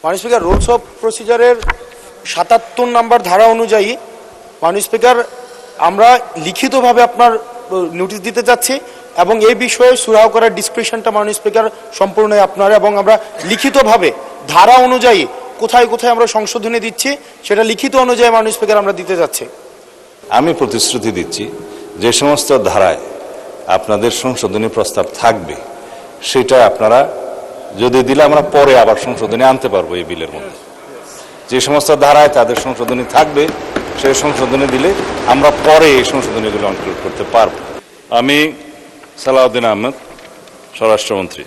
মাননীয় speaker, rules of প্রসিজারের ৭৭ নম্বর ধারা অনুযায়ী মাননীয় স্পিকার আমরা লিখিতভাবে আপনার নোটিশ দিতে যাচ্ছি এবং এই বিষয়ে সুরাহ করার ডিসক্রিপশনটা মাননীয় স্পিকার সম্পূর্ণ আপনার, এবং আমরা লিখিতভাবে ধারা অনুযায়ী কোথায় কোথায় আমরা সংশোধনী দিচ্ছি সেটা লিখিত অনুযায়ী মাননীয় স্পিকার আমরা দিতে যাচ্ছি। আমি প্রতিশ্রুতি দিচ্ছি যে সমস্ত ধারায় আপনাদের সংশোধনী প্রস্তাব থাকবে সেটা আপনারা যদি দিলে আমরা পরে আবার সংশোধনী আনতে পারবো এই বিলের মধ্যে। যে সমস্ত ধারায় তাদের সংশোধনী থাকবে সেই সংশোধনী দিলে আমরা পরে এই সংশোধনীগুলো ইনক্লুড করতে পারব। আমি সালাউদ্দিন আহমেদ, স্বরাষ্ট্রমন্ত্রী,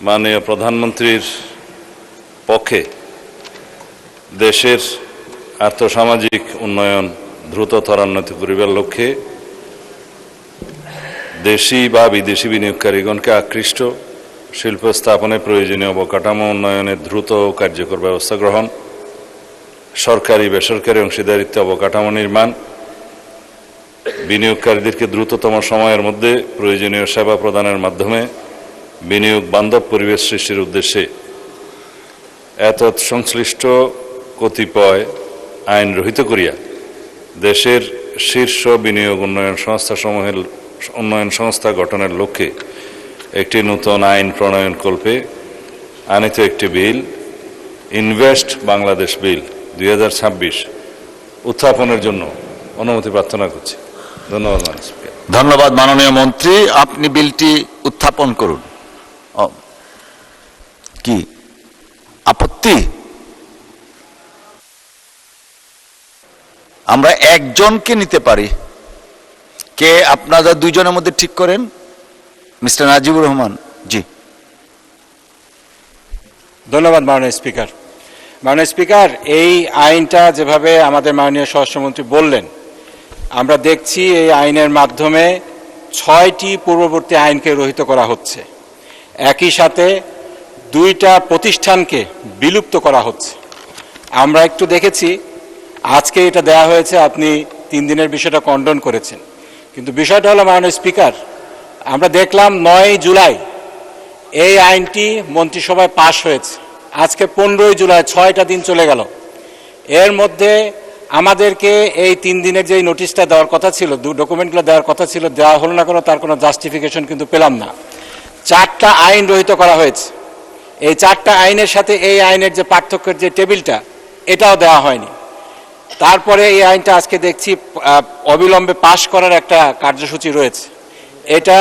মাননীয় প্রধানমন্ত্রীর পক্ষে দেশের আর্থসামাজিক উন্নয়ন দ্রুত ত্বরান্বিত করিবার লক্ষ্যে দেশি বা বিদেশি বিনিয়োগকারীগণকে আকৃষ্ট শিল্প স্থাপনে প্রয়োজনীয় অবকাঠামো উন্নয়নের দ্রুত ও কার্যকর ব্যবস্থা গ্রহণ, সরকারি বেসরকারি অংশীদারিত্ব অবকাঠামো নির্মাণ, বিনিয়োগকারীদেরকে দ্রুততম সময়ের মধ্যে প্রয়োজনীয় সেবা প্রদানের মাধ্যমে বিনিয়োগ বান্ধব পরিবেশ সৃষ্টির উদ্দেশ্যে এতৎ সংশ্লিষ্ট কতিপয় আইন রহিত করিয়া দেশের শীর্ষ বিনিয়োগ উন্নয়ন সংস্থাসমূহের উন্নয়ন সংস্থা গঠনের লক্ষ্যে একটি নূতন আইন প্রণয়নকল্পে আনিত একটি বিল, ইনভেস্ট বাংলাদেশ বিল 2026 উত্থাপনের জন্য অনুমতি প্রার্থনা করছি। ধন্যবাদ মাননীয় স্পিকার। ধন্যবাদ মাননীয় মন্ত্রী, আপনি বিলটি উত্থাপন করুন। কি আপত্তি? আমরা একজনকে নিতে পারি। কে আপনারা দুইজনের মধ্যে ঠিক করেন? মিস্টার নাজিবুর রহমান জি। ধন্যবাদ মাননীয় স্পিকার। মাননীয় স্পিকার, এই আইনটা যেভাবে আমাদের মাননীয় স্বরাষ্ট্রমন্ত্রী বললেন, আমরা দেখছি এই আইনের মাধ্যমে 6টি পূর্ববর্তী আইনকে রহিত করা হচ্ছে, একই সাথে 2টা প্রতিষ্ঠানকে বিলুপ্ত করা হচ্ছে। আমরা একটু দেখেছি, আজকে এটা দেয়া হয়েছে, আপনি 3 দিনের বিষয়টা কন্ডন করেছেন, কিন্তু বিষয়টা হলো মাননীয় স্পিকার, আমরা দেখলাম 9 জুলাই এই আইনটি মন্ত্রিসভায় পাশ হয়েছে। আজকে 15 জুলাই, 6টা দিন চলে গেল। এর মধ্যে আমাদেরকে এই 3 দিনের যে নোটিশটা দেওয়ার কথা ছিল, ডকুমেন্টগুলো দেওয়ার কথা ছিল, দেওয়া হলো না, কোনো তার কোনো জাস্টিফিকেশন কিন্তু পেলাম না। 4টা আইন রহিত করা হয়েছে। এই 4টা আইনের সাথে এই আইনের যে পার্থক্যের যে টেবিলটা, এটাও দেওয়া হয়নি। তারপরে এই আইনটা আজকে দেখছি অবিলম্বে পাশ করার একটা কার্যসূচি রয়েছে। এটা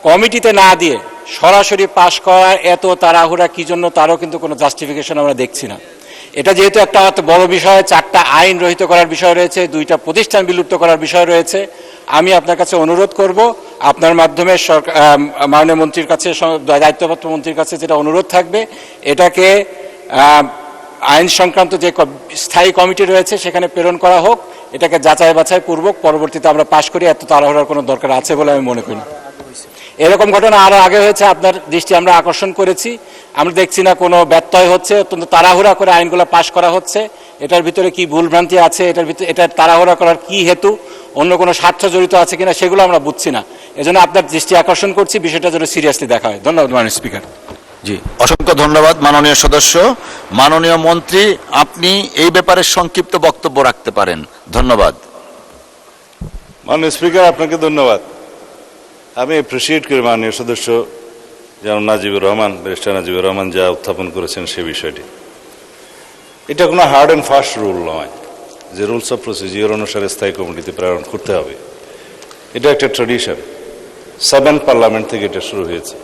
কমিটিতে না দিয়ে সরাসরি পাশ করার এত তাড়াহুড়া কি জন্য, তারও কিন্তু কোনো জাস্টিফিকেশন আমরা দেখছি না। এটা যেহেতু একটা বড় বিষয়, 4টা আইন রহিত করার বিষয় রয়েছে, 2টা প্রতিষ্ঠান বিলুপ্ত করার বিষয় রয়েছে, আমি আপনার কাছে অনুরোধ করব, আপনার মাধ্যমে মাননীয় মন্ত্রীর কাছে, দায়িত্বপ্রাপ্ত মন্ত্রীর কাছে যেটা অনুরোধ থাকবে, এটাকে আইন সংক্রান্ত যে স্থায়ী কমিটি রয়েছে সেখানে প্রেরণ করা হোক, এটাকে যাচাই বাছাই পূর্বক পরবর্তীতে আমরা পাশ করি। এত তাড়াহুড়ার কোনো দরকার আছে বলে আমি মনে করি না। এরকম ঘটনা আরও আগে হয়েছে, আপনার দৃষ্টি আমরা আকর্ষণ করেছি। আমরা দেখছি না কোনো ব্যত্যয় হচ্ছে, অত্যন্ত তাড়াহুড়া করে আইনগুলো পাশ করা হচ্ছে। এটার ভিতরে কি ভুলভ্রান্তি আছে, এটা তাড়াহুড়া করার কি হেতু, অন্য কোনো স্বার্থ জড়িত আছে কিনা সেগুলো আমরা বুঝছি না। এজন্য আপনার দৃষ্টি আকর্ষণ করছি, বিষয়টা যেন সিরিয়াসলি দেখা হয়। ধন্যবাদ মাননীয় স্পিকার। জি, অসংখ্য ধন্যবাদ মাননীয় সদস্য। মাননীয় মন্ত্রী, আপনি এই ব্যাপারে সংক্ষিপ্ত বক্তব্য রাখতে পারেন। ধন্যবাদ। মাননীয় স্পিকার, আপনাকে ধন্যবাদ। আমি অ্যাপ্রিসিয়েট করি মাননীয় সদস্য যেমন নাজিবুর রহমান, ব্যারিস্টার নাজিবুর রহমান যা উত্থাপন করেছেন সে বিষয়টি। এটা কোনো হার্ড অ্যান্ড ফাস্ট রুল নয় যে রুলস অফ প্রসিজিওর অনুসারে স্থায়ী কমিটিতে প্রেরণ করতে হবে। এটা একটা ট্র্যাডিশন, 7 পার্লামেন্ট থেকে এটা শুরু হয়েছে,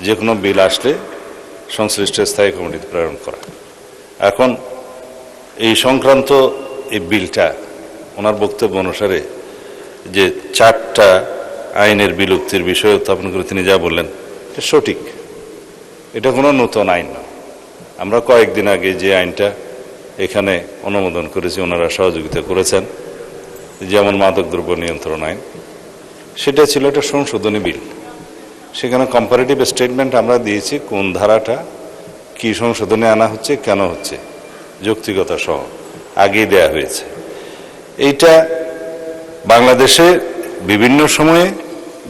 যে কোনো বিল আসলে সংশ্লিষ্ট স্থায়ী কমিটিতে প্রেরণ করা। এখন এই সংক্রান্ত এই বিলটা ওনার বক্তব্য অনুসারে যে 4টা আইনের বিলুপ্তির বিষয়ে উত্থাপন করে তিনি যা বললেন এটা সঠিক। এটা কোনো নতুন আইন না। আমরা কয়েকদিন আগে যে আইনটা এখানে অনুমোদন করেছি, ওনারা সহযোগিতা করেছেন, যেমন মাদকদ্রব্য নিয়ন্ত্রণ আইন, সেটা ছিল একটা সংশোধনী বিল। সেখানে কম্পারেটিভ স্টেটমেন্ট আমরা দিয়েছি, কোন ধারাটা কি সংশোধনে আনা হচ্ছে, কেন হচ্ছে, যৌক্তিকতা সহ আগেই দেয়া হয়েছে। এইটা বাংলাদেশে বিভিন্ন সময়ে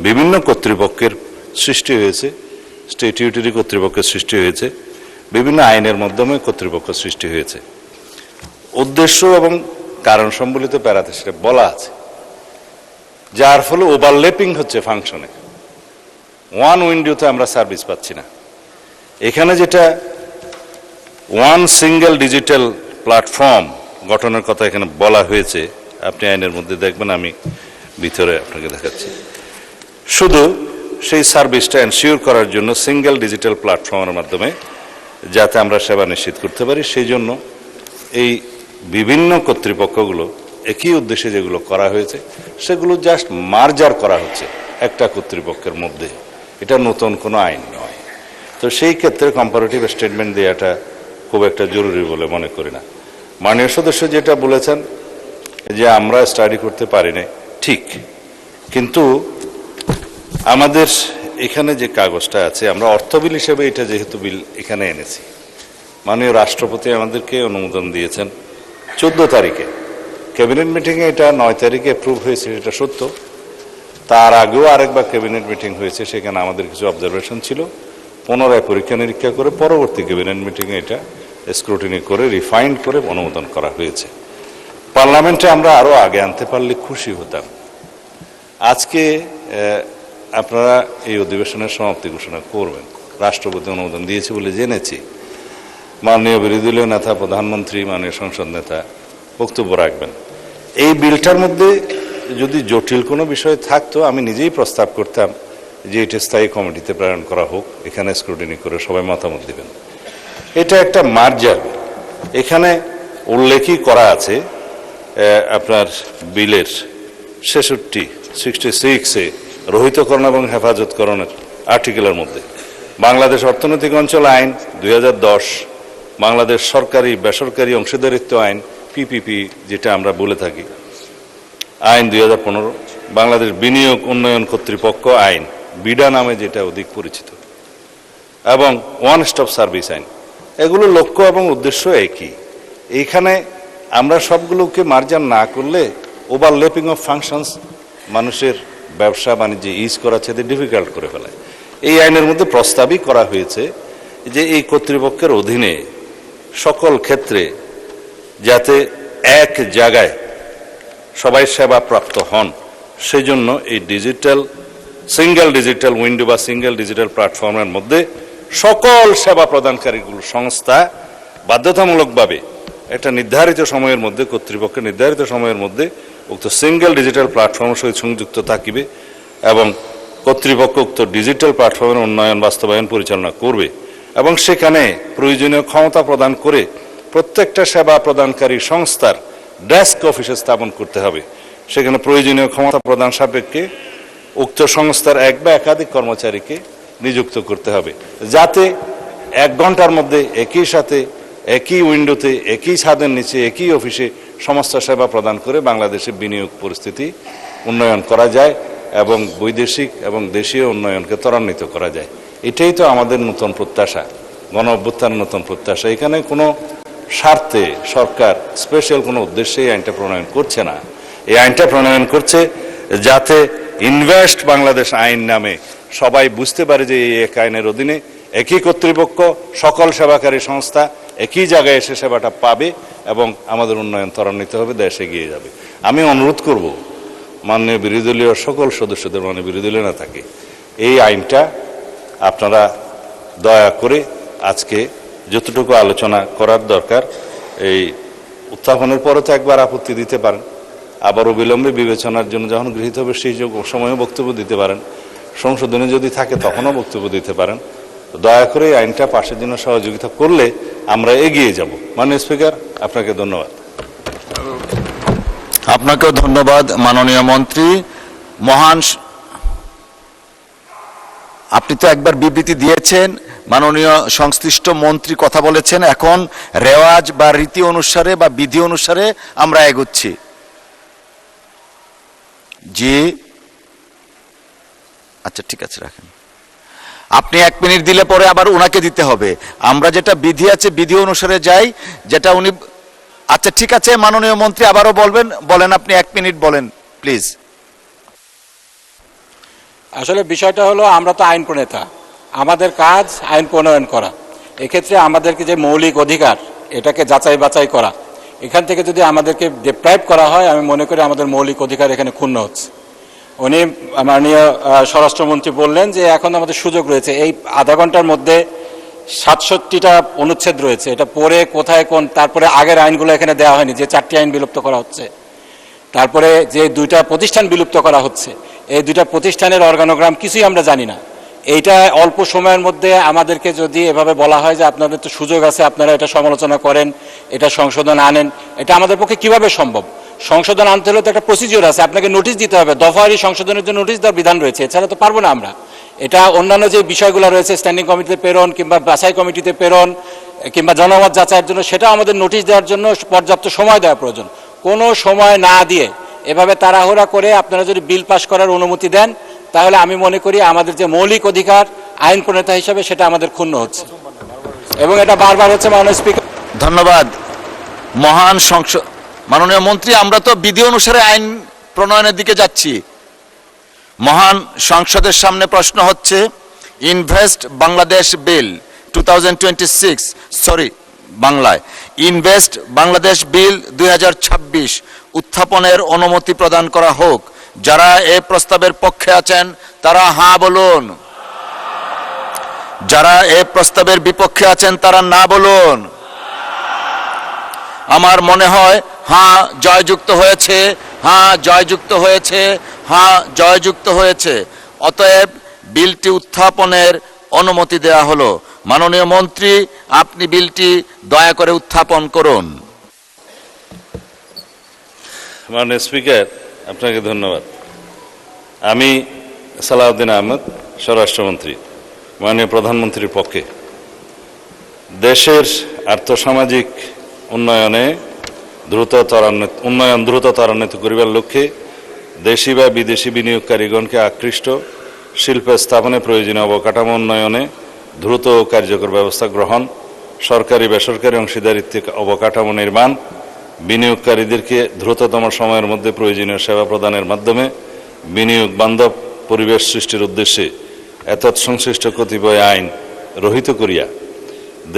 বিভিন্ন কর্তৃপক্ষের সৃষ্টি হয়েছে, স্ট্যাটিউটরি কর্তৃপক্ষের সৃষ্টি হয়েছে, বিভিন্ন আইনের মাধ্যমে কর্তৃপক্ষ সৃষ্টি হয়েছে। উদ্দেশ্য এবং কারণ সম্বলিত প্যারাতে সেটা বলা আছে, যার ফলে ওভারল্যাপিং হচ্ছে ফাংশনে। ওয়ান উইন্ডোতে আমরা সার্ভিস পাচ্ছি না। এখানে যেটা ওয়ান সিঙ্গেল ডিজিটাল প্ল্যাটফর্ম গঠনের কথা এখানে বলা হয়েছে, আপনি আইনের মধ্যে দেখবেন, আমি ভিতরে আপনাকে দেখাচ্ছি। শুধু সেই সার্ভিসটা এনশিওর করার জন্য সিঙ্গেল ডিজিটাল প্ল্যাটফর্মের মাধ্যমে যাতে আমরা সেবা নিশ্চিত করতে পারি, সেই জন্য এই বিভিন্ন কর্তৃপক্ষগুলো একই উদ্দেশ্যে যেগুলো করা হয়েছে সেগুলো জাস্ট মার্জার করা হচ্ছে একটা কর্তৃপক্ষের মধ্যে। এটা নতুন কোনো আইন নয়। তো সেই ক্ষেত্রে কম্পারেটিভ স্টেটমেন্ট দেওয়াটা খুব একটা জরুরি বলে মনে করি না। মাননীয় সদস্য যেটা বলেছেন যে আমরা স্টাডি করতে পারি না, ঠিক, কিন্তু আমাদের এখানে যে কাগজটা আছে, আমরা অর্থ বিল হিসেবে এটা যেহেতু বিল এখানে এনেছি, মাননীয় রাষ্ট্রপতি আমাদেরকে অনুমোদন দিয়েছেন 14 তারিখে। ক্যাবিনেট মিটিংয়ে এটা 9 তারিখে অ্যাপ্রুভ হয়েছে, এটা সত্য। তার আগেও আরেকবার ক্যাবিনেট মিটিং হয়েছে, সেখানে আমাদের কিছু অবজারভেশন ছিল। পুনরায় পরীক্ষা নিরীক্ষা করে পরবর্তী ক্যাবিনেট মিটিংয়ে এটা স্ক্রুটিনি করে রিফাইন্ড করে অনুমোদন করা হয়েছে। পার্লামেন্টে আমরা আরও আগে আনতে পারলে খুশি হতাম। আজকে আপনারা এই অধিবেশনের সমাপ্তি ঘোষণা করবেন, রাষ্ট্রপতি অনুমোদন দিয়েছে বলে জেনেছি। মাননীয় বিরোধী দলীয় নেতা, প্রধানমন্ত্রী, মাননীয় সংসদ নেতা বক্তব্য রাখবেন। এই বিলটার মধ্যে যদি জটিল কোনো বিষয় থাকতো, আমি নিজেই প্রস্তাব করতাম যে এটা স্থায়ী কমিটিতে প্রেরণ করা হোক, এখানে স্ক্রুটিনি করে সবাই মতামত দিবেন। এটা একটা মার্জার। এখানে উল্লেখই করা আছে আপনার বিলের 66 রহিতকরণ এবং হেফাজতকরণের আর্টিকেলের মধ্যে বাংলাদেশ অর্থনৈতিক অঞ্চল আইন 2010, বাংলাদেশ সরকারি বেসরকারি অংশীদারিত্ব আইন পিপিপি যেটা আমরা বলে থাকি আইন 2015, বাংলাদেশ বিনিয়োগ উন্নয়ন কর্তৃপক্ষ আইন বিডা নামে যেটা অধিক পরিচিত, এবং ওয়ান স্টপ সার্ভিস আইন। এগুলো লক্ষ্য এবং উদ্দেশ্য একই। এইখানে আমরা সবগুলোকে মার্জার না করলে ওভারল্যাপিং অফ ফাংশনস মানুষের ব্যবসা বাণিজ্যে ইজ করা ছেদে ডিফিকাল্ট করে ফেলায়। এই আইনের মধ্যে প্রস্তাবই করা হয়েছে যে এই কর্তৃপক্ষের অধীনে সকল ক্ষেত্রে যাতে এক জায়গায় সবাই সেবা প্রাপ্ত হন, সেজন্য এই সিঙ্গেল ডিজিটাল উইন্ডো বা সিঙ্গেল ডিজিটাল প্ল্যাটফর্মের মধ্যে সকল সেবা প্রদানকারীগুলো সংস্থা বাধ্যতামূলকভাবে একটা নির্ধারিত সময়ের মধ্যে, কর্তৃপক্ষের নির্ধারিত সময়ের মধ্যে উক্ত সিঙ্গেল ডিজিটাল প্ল্যাটফর্মের সহিত সংযুক্ত থাকিবে এবং কর্তৃপক্ষ উক্ত ডিজিটাল প্ল্যাটফর্মের উন্নয়ন বাস্তবায়ন পরিচালনা করবে এবং সেখানে প্রয়োজনীয় ক্ষমতা প্রদান করে প্রত্যেকটা সেবা প্রদানকারী সংস্থার ডেস্ক অফিসে স্থাপন করতে হবে। সেখানে প্রয়োজনীয় ক্ষমতা প্রদান সাপেক্ষে উক্ত সংস্থার এক বা একাধিক কর্মচারীকে নিযুক্ত করতে হবে, যাতে 1 ঘন্টার মধ্যে একই সাথে একই উইন্ডোতে একই ছাদের নিচে একই অফিসে সমস্ত সেবা প্রদান করে বাংলাদেশের বিনিয়োগ পরিস্থিতি উন্নয়ন করা যায় এবং বৈদেশিক এবং দেশীয় উন্নয়নকে ত্বরান্বিত করা যায়। এটাই তো আমাদের নতুন প্রত্যাশা, গণ অভ্যুত্থানের নতুন প্রত্যাশা। এখানে কোনো স্বার্থে সরকার স্পেশাল কোনো উদ্দেশ্যে এই আইনটা প্রণয়ন করছে না। এই আইনটা প্রণয়ন করছে যাতে ইনভেস্ট বাংলাদেশ আইন নামে সবাই বুঝতে পারে যে এই এক আইনের অধীনে একই কর্তৃপক্ষ সকল সেবাকারী সংস্থা একই জায়গায় এসে সেবাটা পাবে এবং আমাদের উন্নয়ন ত্বরান্বিত হবে, দেশ এগিয়ে যাবে। আমি অনুরোধ করব মাননীয় বিরোধী দলীয় সকল সদস্যদের, মাননীয় বিরোধী দলীয় নেতাকে, এই আইনটা আপনারা দয়া করে আজকে যতটুকু আলোচনা করার দরকার, এই উত্থাপনের পরে তো একবার আপত্তি দিতে পারেন, আবারও বিলম্বে বিবেচনার জন্য যখন গৃহীত হবে সেই সময়ও বক্তব্য দিতে পারেন, সংশোধনে যদি থাকে তখনও বক্তব্য দিতে পারেন। দয়া করে এই আইনটা পাশের জন্য সহযোগিতা করলে আমরা এগিয়ে যাব। মাননীয় স্পিকার, আপনাকে ধন্যবাদ। আপনাকেও ধন্যবাদ মাননীয় মন্ত্রী। আপনি তো একবার বিবৃতি দিয়েছেন, মাননীয় সংশ্লিষ্ট মন্ত্রী কথা বলেছেন, এখন রেওয়াজ বা রীতি অনুসারে বা বিধি অনুসারে আমরা এগোচ্ছি। জি, আচ্ছা ঠিক আছে, রাখেন। আপনি 1 মিনিট দিলে পরে আবার ওনাকে দিতে হবে। আমরা যেটা বিধি আছে বিধি অনুসারে যাই, যেটা উনি। আচ্ছা ঠিক আছে, মাননীয় মন্ত্রী আবারও বলেন, আপনি 1 মিনিট বলেন প্লিজ। আসলে বিষয়টা হলো, আমরা তো আইন প্রণেতা, আমাদের কাজ আইন প্রণয়ন করা। এক্ষেত্রে আমাদেরকে যে মৌলিক অধিকার এটাকে যাচাই বাছাই করা, এখান থেকে যদি আমাদেরকে ডিপ্রাইভ করা হয়, আমি মনে করি আমাদের মৌলিক অধিকার এখানে ক্ষুণ্ণ হচ্ছে। উনি মাননীয় স্বরাষ্ট্রমন্ত্রী বললেন যে এখন আমাদের সুযোগ রয়েছে, এই আধা ঘন্টার মধ্যে 67টা অনুচ্ছেদ রয়েছে, এটা পড়ে কোথায় কোন, তারপরে আগের আইনগুলো এখানে দেওয়া হয়নি, যে 4টি আইন বিলুপ্ত করা হচ্ছে, তারপরে যে 2টা প্রতিষ্ঠান বিলুপ্ত করা হচ্ছে, এই 2টা প্রতিষ্ঠানের অর্গানোগ্রাম কিছুই আমরা জানি না। এইটা অল্প সময়ের মধ্যে আমাদেরকে যদি এভাবে বলা হয় যে আপনাদের তো সুযোগ আছে, আপনারা এটা সমালোচনা করেন, এটা সংশোধন আনেন, এটা আমাদের পক্ষে কিভাবে সম্ভব? সংশোধন আনতে হলে তো একটা প্রসিডিওর আছে, আপনাকে নোটিশ দিতে হবে, দফাওয়ারি সংশোধনের জন্য নোটিশ দেওয়ার বিধান রয়েছে, এছাড়া তো পারবো না আমরা। এটা অন্যান্য যে বিষয়গুলো রয়েছে, স্ট্যান্ডিং কমিটিতে প্রেরণ কিংবা বাছাই কমিটিতে প্রেরণ কিংবা জনমত যাচাইয়ের জন্য, সেটা আমাদের নোটিশ দেওয়ার জন্য পর্যাপ্ত সময় দেওয়া প্রয়োজন। কোনো সময় না দিয়ে এভাবে তাড়াহুড়া করে আপনারা যদি বিল পাস করার অনুমতি দেন, তাহলে আমি মনে করি আমাদের যে মৌলিক অধিকার আইন প্রণেতা হিসাবে সেটা আমাদের ক্ষুণ্ণ হচ্ছে, এবং এটা বারবার হচ্ছে। মাননীয় স্পিকার, ধন্যবাদ। মহান সংসদ, মাননীয় মন্ত্রী, আমরা তো বিধি অনুসারে আইন প্রণয়নের দিকে যাচ্ছি। মহান সংসদের সামনে প্রশ্ন হচ্ছে ইনভেস্ট বাংলাদেশ বিল 2026, সরি বাংলায় ইনভেস্ট বাংলাদেশ বিল 2026 উত্থাপনের অনুমতি প্রদান করা হোক। যারা এই প্রস্তাবের পক্ষে আছেন তারা হ্যাঁ বলুন, যারা এই প্রস্তাবের বিপক্ষে আছেন তারা না বলুন। আমার মনে হয় হ্যাঁ জয়যুক্ত হয়েছে, হ্যাঁ জয়যুক্ত হয়েছে, হ্যাঁ জয়যুক্ত হয়েছে। অতএব বিলটি উত্থাপনের অনুমতি দেয়া হলো। মাননীয় মন্ত্রী, আপনি বিলটি দয়া করে উত্থাপন করুন। মাননীয় স্পিকার, আপনাকে ধন্যবাদ। আমি সালাউদ্দিন আহমেদ, স্বরাষ্ট্রমন্ত্রী, মাননীয় প্রধানমন্ত্রীর পক্ষে দেশের আর্থসামাজিক উন্নয়ন দ্রুত ত্বরান্বিত করিবার লক্ষ্যে দেশি বা বিদেশি বিনিয়োগকারীগণকে আকৃষ্ট শিল্প স্থাপনে প্রয়োজনীয় অবকাঠামো উন্নয়নে দ্রুত ও কার্যকর ব্যবস্থা গ্রহণ, সরকারি বেসরকারি অংশীদারিত্বে অবকাঠামো নির্মাণ, বিনিয়োগকারীদেরকে দ্রুততম সময়ের মধ্যে প্রয়োজনীয় সেবা প্রদানের মাধ্যমে বিনিয়োগ বান্ধব পরিবেশ সৃষ্টির উদ্দেশ্যে এতৎ সংশ্লিষ্ট কতিপয় আইন রহিত করিয়া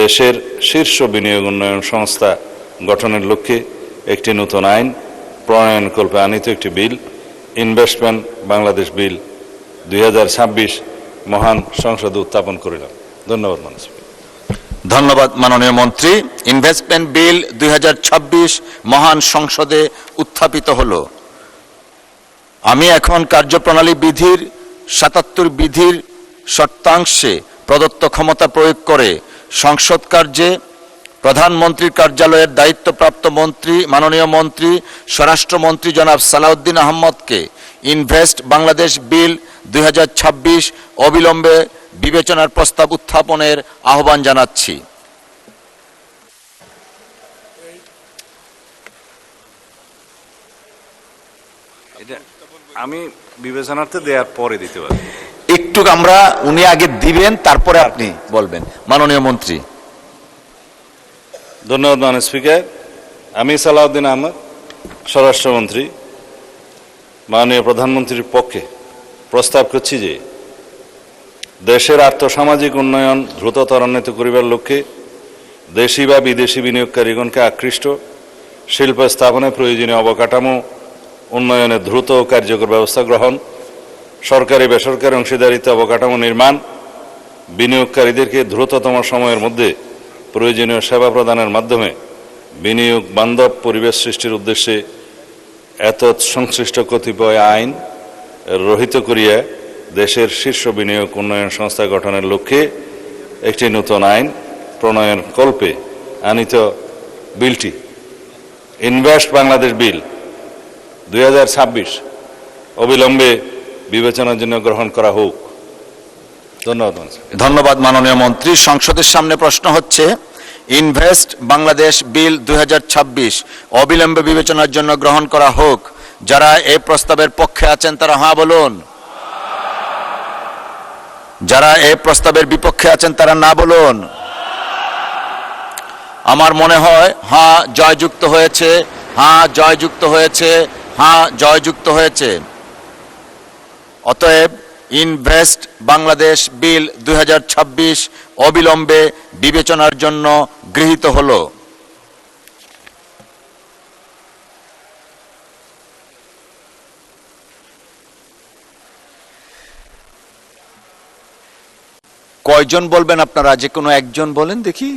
দেশের শীর্ষ বিনিয়োগ উন্নয়ন সংস্থা গঠনের লক্ষ্যে একটি নতুন আইন প্রণয়নকল্পে আনিত একটি বিল ইনভেস্টমেন্ট বাংলাদেশ বিল 2026 মহান সংসদে উত্থাপন করিলাম। ধন্যবাদ মাননীয়। ধন্যবাদ মাননীয় মন্ত্রী। ইনভেস্টমেন্ট বিল 2026 মহান সংসদে উত্থাপিত হলো। আমি এখন কার্যপ্রণালী বিধির 77 বিধির শর্তাংশে প্রদত্ত ক্ষমতা প্রয়োগ করে সংসদ কার্যে প্রধানমন্ত্রীর কার্যালয়ের দায়িত্বপ্রাপ্ত মন্ত্রী, মাননীয় মন্ত্রী স্বরাষ্ট্রমন্ত্রী জনাব সালাউদ্দিন আহমদকে ইনভেস্ট বাংলাদেশ বিল 2026 অবিলম্বে বিবেচনার প্রস্তাব উত্থাপনের আহ্বান জানাচ্ছি। আমি বিবেচনার্থে দেওয়ার পরে দিতে পারি। একটু আমরা উনি আগে দিবেন, তারপরে আপনি বলবেন। মাননীয় মন্ত্রী। ধন্যবাদ মাননীয় স্পিকার। আমি সালাউদ্দিন আহমদ, স্বরাষ্ট্রমন্ত্রী, মাননীয় প্রধানমন্ত্রীর পক্ষে প্রস্তাব করছি যে দেশের আর্থসামাজিক উন্নয়ন দ্রুত ত্বরান্বিত করিবার লক্ষ্যে দেশি বা বিদেশি বিনিয়োগকারীগণকে আকৃষ্ট শিল্প স্থাপনে প্রয়োজনীয় অবকাঠামো উন্নয়নে দ্রুত ও কার্যকর ব্যবস্থা গ্রহণ, সরকারি বেসরকারি অংশীদারিত্বে অবকাঠামো নির্মাণ, বিনিয়োগকারীদেরকে দ্রুততম সময়ের মধ্যে প্রয়োজনীয় সেবা প্রদানের মাধ্যমে বিনিয়োগ বান্ধব পরিবেশ সৃষ্টির উদ্দেশ্যে এতৎ সংশ্লিষ্ট কতিপয় আইন রহিত করিয়া দেশের শীর্ষ বিনিয়োগ উন্নয়ন সংস্থা গঠনের লক্ষ্যে একটি নতুন আইন প্রণয়ন কল্পে আনিত বিলটি ইনভেস্ট বাংলাদেশ বিল 2026 অবিলম্বে বিবেচনার জন্য গ্রহণ করা হোক। ধন্যবাদ। ধন্যবাদ মাননীয় মন্ত্রী। সংসদের সামনে প্রশ্ন হচ্ছে ইনভেস্ট বাংলাদেশ বিল 2026 অবিলম্বে বিবেচনার জন্য গ্রহণ করা হোক। যারা এই প্রস্তাবের পক্ষে আছেন তারা হ্যাঁ বলুন, যারা এই প্রস্তাবের বিপক্ষে আছেন তারা না বলুন। আমার মনে হয় হ্যাঁ জয়যুক্ত হয়েছে, হ্যাঁ জয়যুক্ত হয়েছে, হ্যাঁ জয়যুক্ত হয়েছে। অতএব ইনভেস্ট বাংলাদেশ বিল 2026 অবিলম্বে বিবেচনার জন্য গৃহীত হলো। কয়জন বলবেন আপনারা? যে কোনো একজন বলেন দেখি।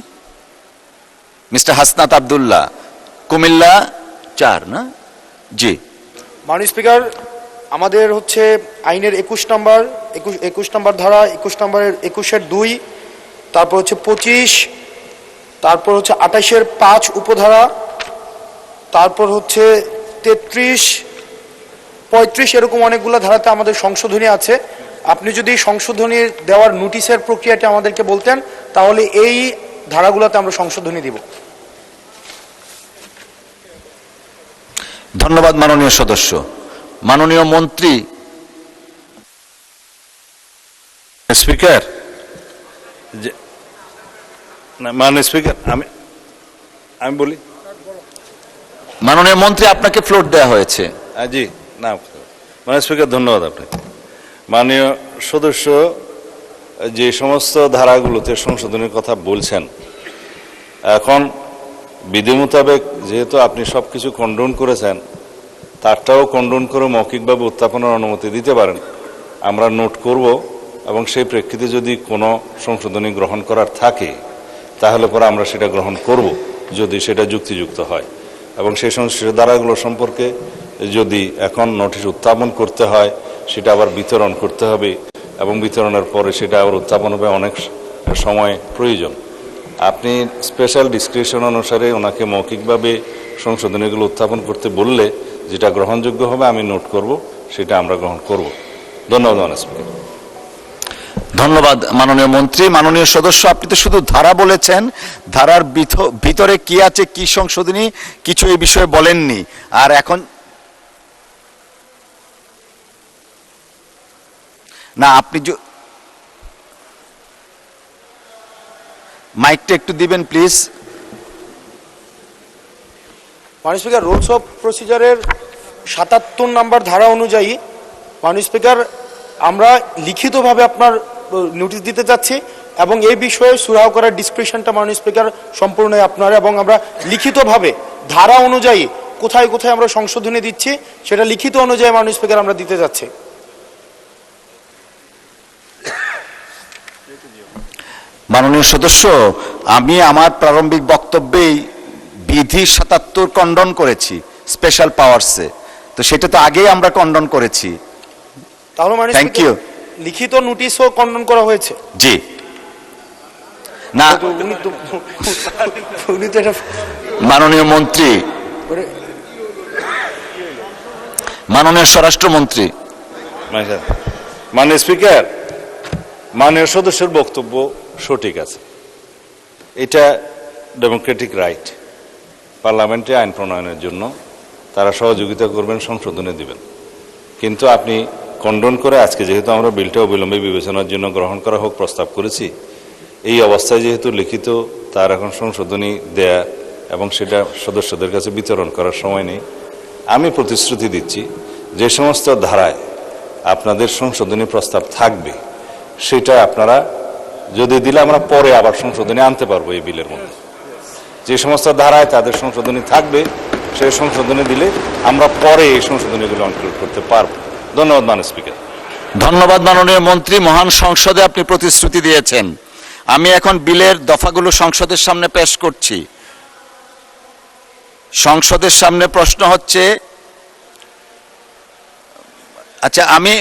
মিস্টার হাসনাত আব্দুল্লাহ, কুমিল্লা 4 না? জি। মাননীয় স্পিকার, আমাদের হচ্ছে আইনের 21 নম্বর ধারা, 21 তারপর হচ্ছে 25, তারপর হচ্ছে 28-এর 5 উপধারা, তারপর হচ্ছে 33, 35 এরকম অনেকগুলো ধারাতে আমাদের সংশোধনী আছে। আপনি যদি সংশোধনী দেওয়ার নোটিশের প্রক্রিয়াটি আমাদেরকে বলতেন তাহলে এই ধারাগুলোতে আমরা সংশোধনী দিব। ধন্যবাদ মাননীয় সদস্য। মাননীয় মন্ত্রী। স্পিকার, মাননীয় স্পিকার, আমি বলি। মাননীয় মন্ত্রী, আপনাকে ফ্লোর দেওয়া হয়েছে। জি না, মাননীয় স্পিকার, ধন্যবাদ আপনাকে। মাননীয় সদস্য যে সমস্ত ধারাগুলোতে সংশোধনের কথা বলছেন, এখন বিধি মোতাবেক যেহেতু আপনি সব কিছু কন্ডোন করেছেন, তারটাও কন্ডোন করে মৌখিকভাবে উত্থাপনের অনুমতি দিতে পারেন, আমরা নোট করব এবং সেই প্রেক্ষিতে যদি কোনো সংশোধনী গ্রহণ করার থাকে তাহলে পরে আমরা সেটা গ্রহণ করব যদি সেটা যুক্তিযুক্ত হয়। এবং সেই সংশ্লিষ্ট ধারাগুলো সম্পর্কে যদি এখন নোটিশ উত্থাপন করতে হয়, সেটা আবার বিতরণ করতে হবে এবং বিতরণের পরে সেটা আবার উত্থাপন হবে, অনেক সময় প্রয়োজন। আপনি স্পেশাল ডিসক্রিপশন অনুসারে ওনাকে মৌখিকভাবে সংশোধনীগুলো উত্থাপন করতে বললে যেটা গ্রহণযোগ্য হবে আমি নোট করব, সেটা আমরা গ্রহণ করব। ধন্যবাদ মাননীয় স্পিকার। ধন্যবাদ মাননীয় মন্ত্রী। মাননীয় সদস্য, আপনি তো শুধু ধারা বলেছেন, ধারার ভিতরে কি আছে, কি সংশোধনী, কিছু এই বিষয়ে বলেননি। আর এখন না, আপনি মাইকটা একটু দিবেন প্লিজ। মাননীয় স্পিকার, রুলস অফ প্রসিজারের 77 নম্বর ধারা অনুযায়ী মাননীয় স্পিকার আমরা লিখিতভাবে আপনার নোটিশ দিতে যাচ্ছি এবং এই বিষয়ে সুরাহা করার ডিসক্রিপশনটা মাননীয় স্পিকার সম্পূর্ণ আপনার, এবং আমরা লিখিতভাবে ধারা অনুযায়ী কোথায় কোথায় আমরা সংশোধনী দিচ্ছি সেটা লিখিত অনুযায়ী মাননীয় স্পিকার আমরা দিতে যাচ্ছি। মাননীয় সদস্য, আমি আমার প্রারম্ভিক বক্তব্যেই বিধি 77 কন্ডন করেছি স্পেশাল পাওয়ারসে, তো সেটা তো আগেই আমরা কন্ডন করেছি। তাহলে মাননীয় থ্যাংক ইউ। স্পিকার লিখিত নোটিশও খণ্ডন করা হয়েছে। জি না, উনি তো এটা মাননীয় মন্ত্রী, মাননীয় স্বরাষ্ট্রমন্ত্রী। মাননীয় স্পিকার, মাননীয় সদস্যের বক্তব্য সঠিক আছে। এটা ডেমোক্রেটিক রাইট, পার্লামেন্টে আইন প্রণয়নের জন্য তারা সহযোগিতা করবেন, সংশোধনে দিবেন। কিন্তু আপনি খণ্ডন করে আজকে যেহেতু আমরা বিলটা অবিলম্বে বিবেচনার জন্য গ্রহণ করা হোক প্রস্তাব করেছি, এই অবস্থায় যেহেতু লিখিত তার এখন সংশোধনী দেয়া এবং সেটা সদস্যদের কাছে বিতরণ করার সময় নেই। আমি প্রতিশ্রুতি দিচ্ছি যে সমস্ত ধারায় আপনাদের সংশোধনী প্রস্তাব থাকবে সেটা আপনারা যদি দিলে আমরা পরে আবার সংশোধনী আনতে পারবো এই বিলের মধ্যে। যে সমস্ত ধারায় তাদের সংশোধনী থাকবে সেই সংশোধনী দিলে আমরা পরে এই সংশোধনীগুলো ইনক্লুড করতে পারবো। ধন্যবাদ মাননীয় স্পিকার। ধন্যবাদ মাননীয় মন্ত্রী। মহান সংসদে আপনি প্রতিশ্রুতি দিয়েছেন। আমি এখন বিলের দফাগুলো সংসদের সামনে পেশ করছি। সংসদের সামনে প্রশ্ন হচ্ছে, আচ্ছা আমি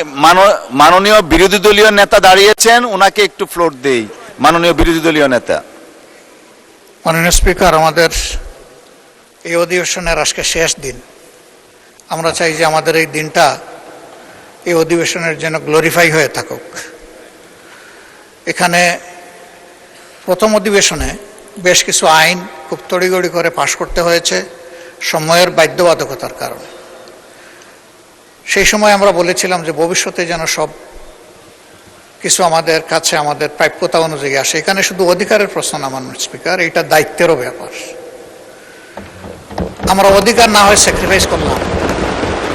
মাননীয় বিরোধী দলীয় নেতা দাঁড়িয়েছেন, ওনাকে একটু ফ্লোর দেই। মাননীয় বিরোধী দলীয় নেতা। মাননীয় স্পিকার, আমাদের এই অধিবেশনের আজকে শেষ দিন। আমরা চাই যে আমাদের এই দিনটা এই অধিবেশনের জন্য গ্লোরিফাই হয়ে থাকুক। এখানে প্রথম অধিবেশনে বেশ কিছু আইন খুব তড়িগড়ি করে পাশ করতে হয়েছে সময়ের বাধ্যবাধকতার কারণে। সেই সময় আমরা বলেছিলাম যে ভবিষ্যতে যেন সব কিছু আমাদের কাছে আমাদের প্রাপ্যতা অনুযায়ী আসে। এখানে শুধু অধিকারের প্রশ্ন না মাননীয় স্পিকার, এটা দায়িত্বেরও ব্যাপার। আমরা অধিকার না হয় স্যাক্রিফাইস করলাম,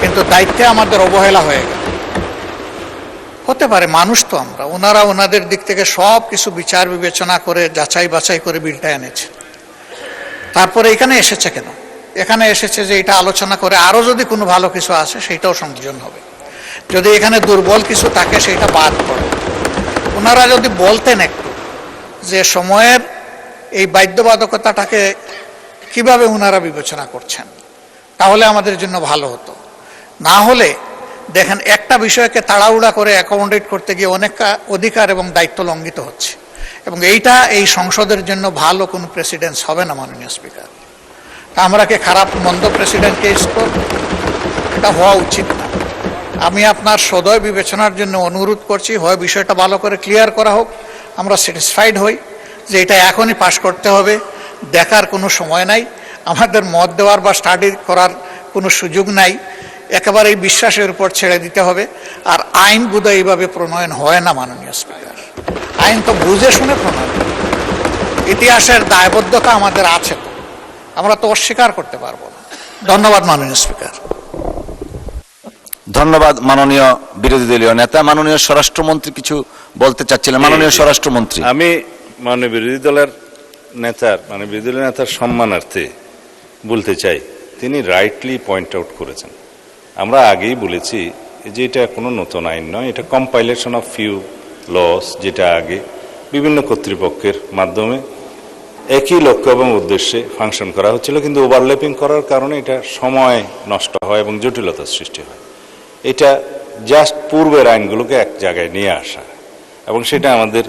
কিন্তু দায়িত্বে আমাদের অবহেলা হয়ে গেল। হতে পারে, মানুষ তো আমরা, ওনারা ওনাদের দিক থেকে সব কিছু বিচার বিবেচনা করে যাচাই বাছাই করে বিলটা এনেছে। তারপরে এখানে এসেছে কেন? এখানে এসেছে যে এটা আলোচনা করে আরও যদি কোনো ভালো কিছু আসে সেইটাও সংযোজন হবে, যদি এখানে দুর্বল কিছু থাকে সেইটা বাদ পড়ে। ওনারা যদি বলতেন একটু যে সময়ের এই বাধ্যবাধকতাটাকে কিভাবে ওনারা বিবেচনা করছেন, তাহলে আমাদের জন্য ভালো হতো। না হলে দেখেন, একটা বিষয়কে তাড়াহুড়া করে অ্যাকোমোডেট করতে গিয়ে অনেক অধিকার এবং দায়িত্ব লঙ্ঘিত হচ্ছে, এবং এইটা এই সংসদের জন্য ভালো কোনো প্রেসিডেন্স হবে না মাননীয় স্পিকার। আমরা কি খারাপ মন্দ প্রেসিডেন্টকে স্কোর, এটা হওয়া উচিত না। আমি আপনার সদয় বিবেচনার জন্য অনুরোধ করছি, হয় বিষয়টা ভালো করে ক্লিয়ার করা হোক, আমরা স্যাটিসফাইড হই যে এটা এখনই পাশ করতে হবে, দেখার কোনো সময় নাই, আমাদের মত দেওয়ার বা স্টাডি করার কোনো সুযোগ নাই, একেবারে এই বিশ্বাসের উপর ছেড়ে দিতে হবে। আর আইন বোধহয় এইভাবে প্রণয়ন হয় না মাননীয় স্পিকার, আইন তো বুঝে শুনে প্রণয়ন, ইতিহাসের দায়বদ্ধতা আমাদের আছে, তো আমরা তো অস্বীকার করতে পারবো না। ধন্যবাদ মাননীয় স্পিকার। ধন্যবাদ মাননীয় বিরোধী দলীয় নেতা। মাননীয় স্বরাষ্ট্রমন্ত্রী কিছু বলতে চাচ্ছিলেন। মাননীয় স্বরাষ্ট্রমন্ত্রী। আমি মাননীয় বিরোধী দলের নেতার বিরোধী দলের নেতার সম্মানার্থে বলতে চাই, তিনি রাইটলি পয়েন্ট আউট করেছেন। আমরা আগেই বলেছি যে এটা কোনো নতুন আইন নয়, এটা কম্পাইলেশন অফ ফিউ লস, যেটা আগে বিভিন্ন কর্তৃপক্ষের মাধ্যমে একই লক্ষ্য এবং উদ্দেশ্যে ফাংশন করা হচ্ছিল, কিন্তু ওভারল্যাপিং করার কারণে এটা সময় নষ্ট হয় এবং জটিলতার সৃষ্টি হয়। এটা জাস্ট পূর্বের আইনগুলোকে এক জায়গায় নিয়ে আসা, এবং সেটা আমাদের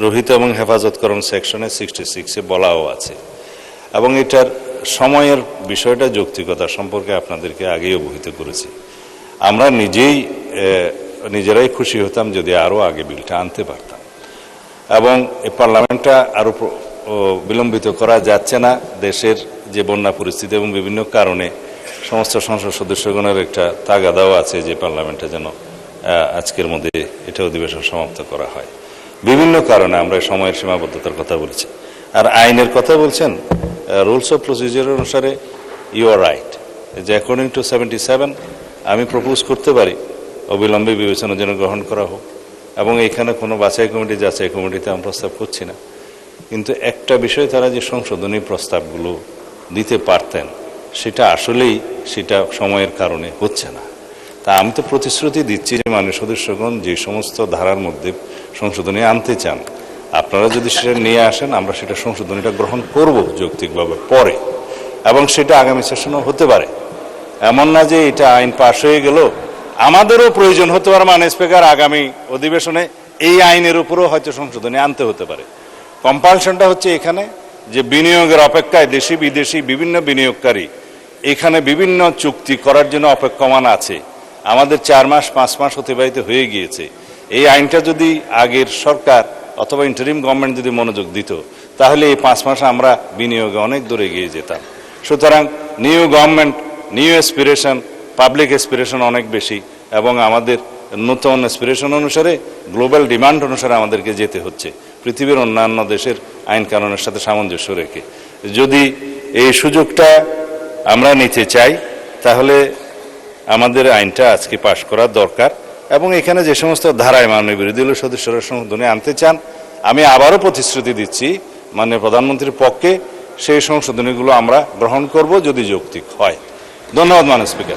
রহিত এবং হেফাজতকরণ সেকশনে 66-এ বলাও আছে। এবং এটার সময়ের বিষয়টা, যৌক্তিকতা সম্পর্কে আপনাদেরকে আগেই অবহিত করেছি। আমরা নিজেরাই খুশি হতাম যদি আরও আগে বিলটা আনতে পারতাম, এবং এই পার্লামেন্টটা আরও বিলম্বিত করা যাচ্ছে না। দেশের যে বন্যা পরিস্থিতি এবং বিভিন্ন কারণে সমস্ত সংসদ সদস্যগণের একটা তাগাদাও আছে যে পার্লামেন্টে যেন আজকের মধ্যে এটা অধিবেশন সমাপ্ত করা হয়। বিভিন্ন কারণে আমরা সময়ের সীমাবদ্ধতার কথা বলছি। আর আইনের কথা বলছেন, রুলস অফ প্রসিজার অনুসারে ইউ আর রাইট যে অ্যাকর্ডিং টু 77 আমি প্রপোজ করতে পারি অবিলম্বে বিবেচনার জন্য গ্রহণ করা হোক, এবং এখানে কোনো বাছাই কমিটি যাচাই কমিটিতে আমি প্রস্তাব করছি না। কিন্তু একটা বিষয়, তারা যে সংশোধনী প্রস্তাবগুলো দিতে পারতেন সেটা আসলেই সেটা সময়ের কারণে হচ্ছে না। তা আমি তো প্রতিশ্রুতি দিচ্ছি যে মাননীয় সদস্যগণ যে সমস্ত ধারার মধ্যে সংশোধনী আনতে চান, আপনারা যদি সেটা নিয়ে আসেন, আমরা সেটা সংশোধনীটা গ্রহণ করব যৌক্তিকভাবে পরে, এবং সেটা আগামী সেশনও হতে পারে। এমন না যে এটা আইন পাশ হয়ে গেল, আমাদেরও প্রয়োজন হতে পারে মাননীয় স্পিকার আগামী অধিবেশনে এই আইনের উপরও হয়তো সংশোধনী আনতে হতে পারে। কম্পালশনটা হচ্ছে এখানে যে বিনিয়োগের অপেক্ষায় দেশি বিদেশি বিভিন্ন বিনিয়োগকারী এখানে বিভিন্ন চুক্তি করার জন্য অপেক্ষমান আছে। আমাদের 4 মাস 5 মাস অতিবাহিত হয়ে গিয়েছে। এই আইনটা যদি আগের সরকার অথবা ইন্টারিম গভর্নমেন্ট যদি মনোযোগ দিত, তাহলে এই 5 মাসে আমরা বিনিয়োগে অনেক দূরে এগিয়ে যেতাম। সুতরাং new government, new aspiration, public aspiration অনেক বেশি, এবং আমাদের নতুন অ্যাসপিরেশন অনুসারে গ্লোবাল ডিমান্ড অনুসারে আমাদেরকে যেতে হচ্ছে পৃথিবীর অন্যান্য দেশের আইন কানুনের সাথে সামঞ্জস্য রেখে। যদি এই সুযোগটা আমরা নিতে চাই, তাহলে আমাদের আইনটা আজকে পাশ করা দরকার। এবং এখানে যে সমস্ত ধারায় মাননীয় বিরোধী দলীয় সদস্যরা সংশোধনী আনতে চান, আমি আবারও প্রতিশ্রুতি দিচ্ছি মাননীয় প্রধানমন্ত্রীর পক্ষে সেই সংশোধনীগুলো আমরা গ্রহণ করব যদি যৌক্তিক হয়। ধন্যবাদ মাননীয় স্পিকার।